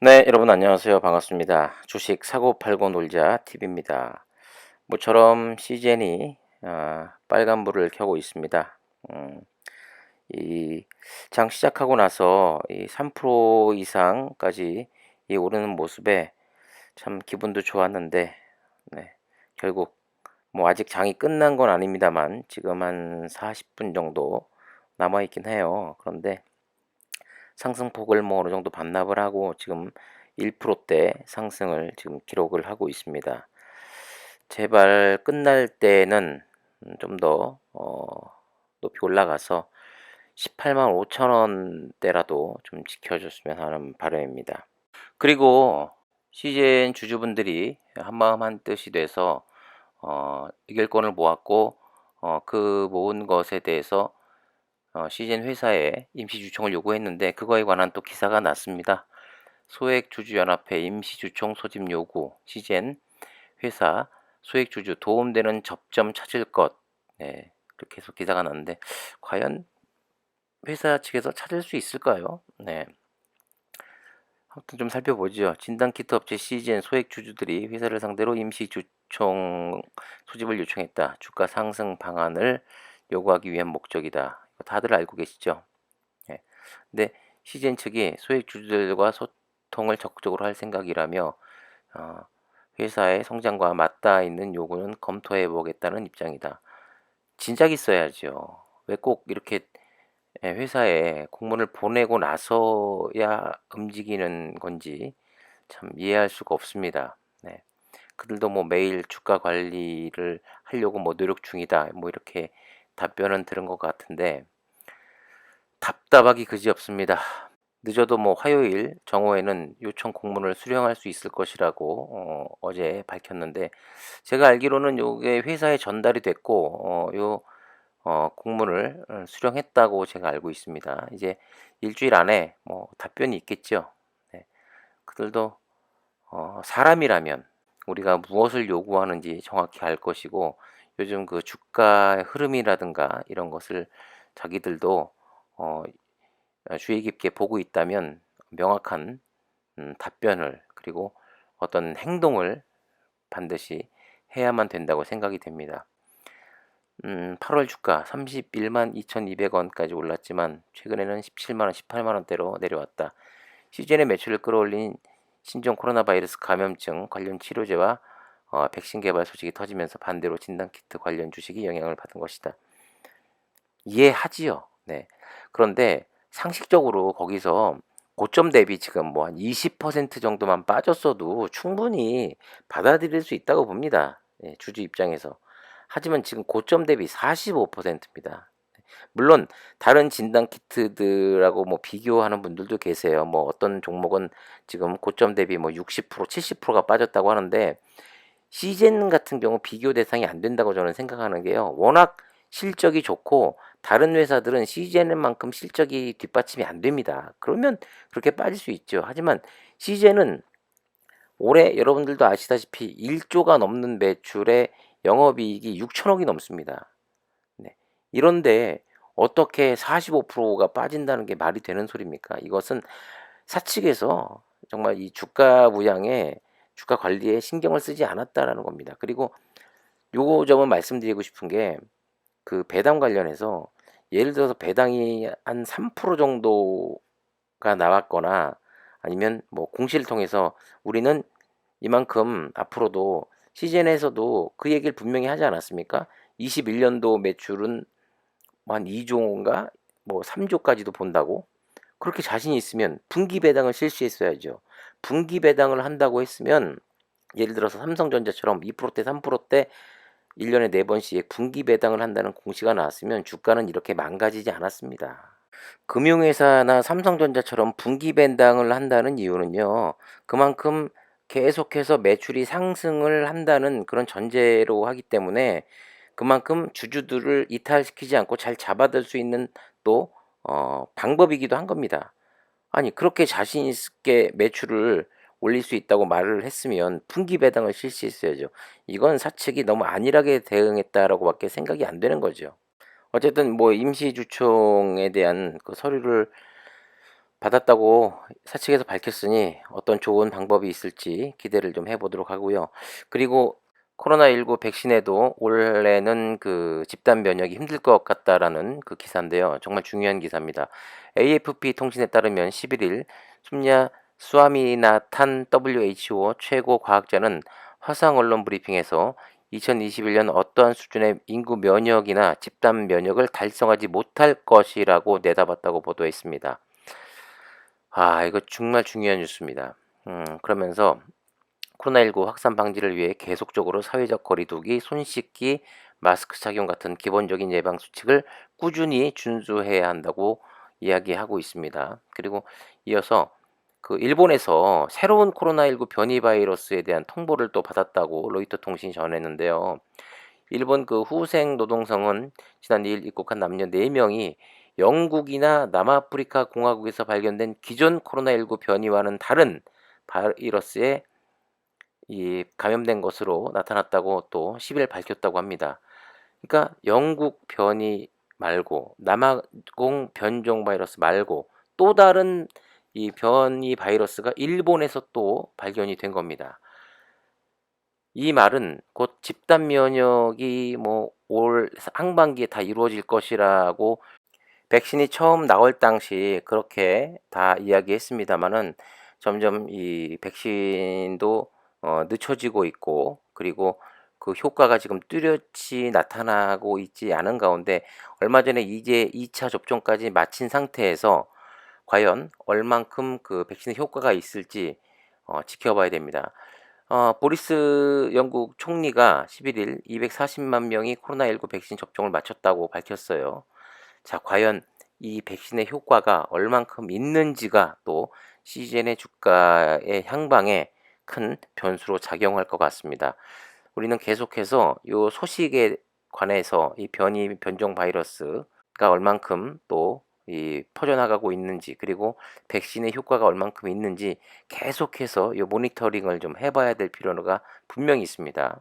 네, 여러분 안녕하세요. 반갑습니다. 주식 사고 팔고 놀자 팁입니다. 모처럼 시젠이 빨간불을 켜고 있습니다. 음, 이 장 시작하고 나서 이 3% 이상까지 이 오르는 모습에 참 기분도 좋았는데, 네, 결국 뭐 아직 장이 끝난 건 아닙니다만 지금 한 40분 정도 남아 있긴 해요. 그런데 상승폭을 뭐 어느 정도 반납을 하고 지금 1%대 상승을 지금 기록을 하고 있습니다. 제발 끝날 때는 좀 더 높이 올라가서 18만 5천 원대라도 좀 지켜줬으면 하는 바람입니다. 그리고 CJ 주주분들이 한마음 한뜻이 돼서 의결권을 모았고 그 모은 것에 대해서 CJ 회사에 임시주총을 요구했는데 그거에 관한 또 기사가 났습니다. 소액주주연합회 임시주총 소집 요구, CJ 회사 소액주주 도움되는 접점 찾을 것. 네, 그렇게 해서 기사가 났는데 과연 회사 측에서 찾을 수 있을까요? 네, 아무튼 좀 살펴보죠. 진단키트 업체 CGN 소액주주들이 회사를 상대로 임시주총 소집을 요청했다. 주가 상승 방안을 요구하기 위한 목적이다. 이거 다들 알고 계시죠? 예. 근데 CGN 측이 소액주주들과 소통을 적극적으로 할 생각이라며 어, 회사의 성장과 맞닿아 있는 요구는 검토해 보겠다는 입장이다. 진작 있어야죠. 왜 꼭 이렇게 회사에 공문을 보내고 나서야 움직이는 건지 참 이해할 수가 없습니다. 네. 그들도 뭐 매일 주가 관리를 하려고 뭐 노력 중이다. 뭐 이렇게 답변은 들은 것 같은데 답답하기 그지없습니다. 늦어도 뭐 화요일 정오에는 요청 공문을 수령할 수 있을 것이라고 어제 밝혔는데 제가 알기로는 요게 회사에 전달이 됐고 요 공문을 수령했다고 제가 알고 있습니다. 이제 일주일 안에 뭐 답변이 있겠죠. 네. 그들도 사람이라면 우리가 무엇을 요구하는지 정확히 알 것이고 요즘 그 주가의 흐름이라든가 이런 것을 자기들도 어 주의 깊게 보고 있다면 명확한 답변을 그리고 어떤 행동을 반드시 해야만 된다고 생각이 됩니다. 8월 주가 31만 2,200원까지 올랐지만 최근에는 17만 원, 18만 원대로 내려왔다. 시즌의 매출을 끌어올린 신종 코로나 바이러스 감염증 관련 치료제와 백신 개발 소식이 터지면서 반대로 진단키트 관련 주식이 영향을 받은 것이다. 이해하지요. 네. 그런데 상식적으로 거기서 고점 대비 지금 뭐 한 20% 정도만 빠졌어도 충분히 받아들일 수 있다고 봅니다. 예, 주주 입장에서. 하지만 지금 고점 대비 45%입니다. 물론 다른 진단 키트들하고 뭐 비교하는 분들도 계세요. 뭐 어떤 종목은 지금 고점 대비 뭐 60%, 70%가 빠졌다고 하는데 시젠 같은 경우 비교 대상이 안 된다고 저는 생각하는 게요. 워낙 실적이 좋고 다른 회사들은 시젠만큼 실적이 뒷받침이 안 됩니다. 그러면 그렇게 빠질 수 있죠. 하지만 시젠은 올해 여러분들도 아시다시피 1조가 넘는 매출에 영업이익이 6천억이 넘습니다. 네. 이런데 어떻게 45%가 빠진다는 게 말이 되는 소리입니까? 이것은 사측에서 정말 이 주가 부양에 주가 관리에 신경을 쓰지 않았다라는 겁니다. 그리고 요거 점은 말씀드리고 싶은 게 그 배당 관련해서 예를 들어서 배당이 한 3% 정도가 나왔거나 아니면 뭐 공시를 통해서 우리는 이만큼 앞으로도 시즌에서도 그 얘기를 분명히 하지 않았습니까? 21년도 매출은 한 2조인가 뭐 3조까지도 본다고 그렇게 자신이 있으면 분기 배당을 실시했어야죠. 분기 배당을 한다고 했으면 예를 들어서 삼성전자처럼 2%대 3%대 1년에 4번씩 분기 배당을 한다는 공시가 나왔으면 주가는 이렇게 망가지지 않았습니다. 금융회사나 삼성전자처럼 분기 배당을 한다는 이유는요. 그만큼 계속해서 매출이 상승을 한다는 그런 전제로 하기 때문에 그만큼 주주들을 이탈시키지 않고 잘 잡아들 수 있는 또 방법이기도 한 겁니다. 아니 그렇게 자신 있게 매출을 올릴 수 있다고 말을 했으면 분기 배당을 실시했어야죠. 이건 사측이 너무 안일하게 대응했다라고 밖에 생각이 안 되는 거죠. 어쨌든 뭐 임시주총에 대한 그 서류를 받았다고 사측에서 밝혔으니 어떤 좋은 방법이 있을지 기대를 좀 해보도록 하고요. 그리고 코로나19 백신에도 올해는 그 집단 면역이 힘들 것 같다라는 그 기사인데요. 정말 중요한 기사입니다. AFP 통신에 따르면 11일 숨야 스와미나탄 WHO 최고 과학자는 화상 언론 브리핑에서 2021년 어떠한 수준의 인구 면역이나 집단 면역을 달성하지 못할 것이라고 내다봤다고 보도했습니다. 이거 정말 중요한 뉴스입니다. 그러면서 코로나19 확산 방지를 위해 계속적으로 사회적 거리두기, 손 씻기, 마스크 착용 같은 기본적인 예방 수칙을 꾸준히 준수해야 한다고 이야기하고 있습니다. 그리고 이어서 그 일본에서 새로운 코로나19 변이 바이러스에 대한 통보를 또 받았다고 로이터 통신이 전했는데요. 일본 그 후생 노동성은 지난 2일 입국한 남녀 4명이 영국이나 남아프리카 공화국에서 발견된 기존 코로나19 변이와는 다른 바이러스에 감염된 것으로 나타났다고 또 10일 밝혔다고 합니다. 그러니까 영국 변이 말고 남아공 변종 바이러스 말고 또 다른 이 변이 바이러스가 일본에서 또 발견이 된 겁니다. 이 말은 곧 집단 면역이 뭐 올 상반기에 다 이루어질 것이라고 백신이 처음 나올 당시 그렇게 다 이야기했습니다마는 점점 이 백신도 늦춰지고 있고, 그리고 그 효과가 지금 뚜렷이 나타나고 있지 않은 가운데 얼마 전에 이제 2차 접종까지 마친 상태에서 과연 얼만큼 그 백신의 효과가 있을지 지켜봐야 됩니다. 보리스 영국 총리가 11일 240만 명이 코로나19 백신 접종을 마쳤다고 밝혔어요. 자, 과연 이 백신의 효과가 얼만큼 있는지가 또 시즌의 주가의 향방에 큰 변수로 작용할 것 같습니다. 우리는 계속해서 이 소식에 관해서 이 변종 바이러스가 얼만큼 또 퍼져나가고 있는지, 그리고 백신의 효과가 얼만큼 있는지 계속해서 이 모니터링을 좀 해봐야 될 필요가 분명히 있습니다.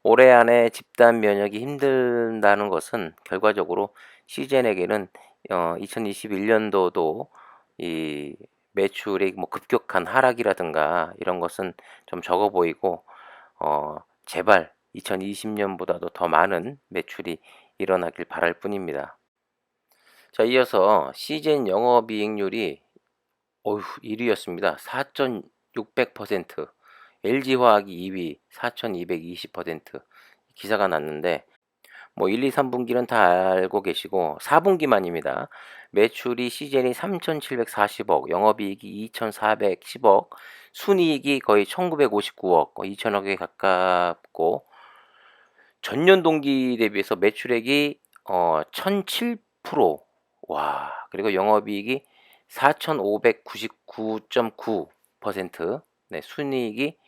올해 안에 집단 면역이 힘든다는 것은 결과적으로 시젠에게는 2021년도도 이 매출의 뭐 급격한 하락이라든가 이런 것은 좀 적어 보이고, 제발 2020년보다도 더 많은 매출이 일어나길 바랄 뿐입니다. 자, 이어서 시젠 영업이익률이 1위였습니다. 4,600%. LG화학이 2위 4,220%. 기사가 났는데 뭐 1, 2, 3분기는 다 알고 계시고 4분기만입니다. 매출이 시즌이 3,740억, 영업이익이 2,410억, 순이익이 거의 1,959억, 2,000억에 가깝고, 전년 동기 대비해서 매출액이 1,007%, 와, 그리고 영업이익이 4,599.9%, 네, 순이익이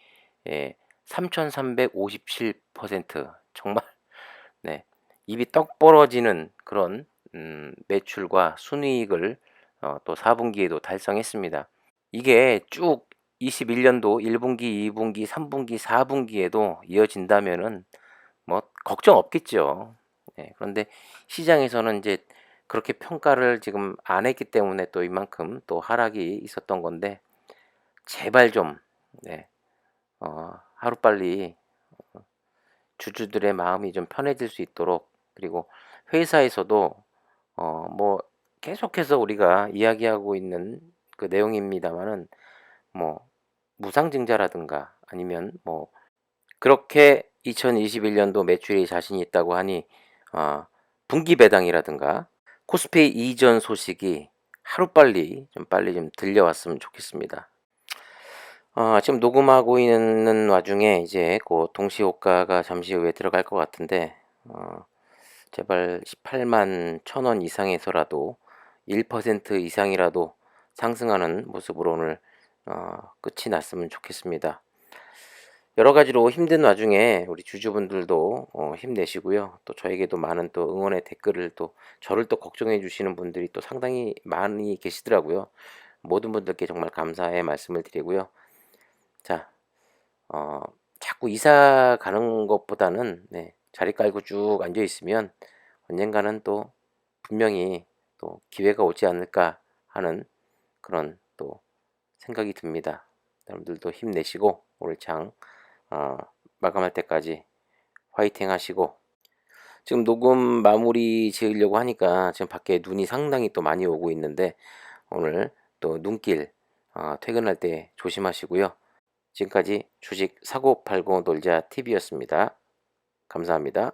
3,357%, 정말 네, 입이 떡 벌어지는 그런 매출과 순이익을 또 4분기에도 달성했습니다. 이게 쭉 21년도 1분기, 2분기, 3분기, 4분기에도 이어진다면은 뭐 걱정 없겠죠. 네, 그런데 시장에서는 이제 그렇게 평가를 지금 안 했기 때문에 또 이만큼 또 하락이 있었던 건데, 제발 좀 네, 하루빨리 주주들의 마음이 좀 편해질 수 있도록, 그리고 회사에서도 뭐 계속해서 우리가 이야기하고 있는 그 내용입니다만은 뭐 무상증자라든가 아니면 뭐 그렇게 2021년도 매출이 자신이 있다고 하니 분기 배당이라든가 코스피 이전 소식이 하루빨리 좀 빨리 좀 들려왔으면 좋겠습니다. 지금 녹음하고 있는 와중에 이제 곧 동시호가가 잠시 후에 들어갈 것 같은데, 제발 18만 1,000원 이상에서라도 1% 이상이라도 상승하는 모습으로 오늘 끝이 났으면 좋겠습니다. 여러 가지로 힘든 와중에 우리 주주분들도 힘내시고요. 또 저에게도 많은 또 응원의 댓글을 또 저를 또 걱정해 주시는 분들이 또 상당히 많이 계시더라고요. 모든 분들께 정말 감사의 말씀을 드리고요. 자, 자꾸 이사 가는 것보다는 네, 자리 깔고 쭉 앉아 있으면 언젠가는 또 분명히 또 기회가 오지 않을까 하는 그런 또 생각이 듭니다. 여러분들도 힘내시고 오늘 장 마감할 때까지 화이팅 하시고, 지금 녹음 마무리 지으려고 하니까 지금 밖에 눈이 상당히 또 많이 오고 있는데 오늘 또 눈길 퇴근할 때 조심하시고요. 지금까지 주식 사고 팔고 놀자 TV였습니다. 감사합니다.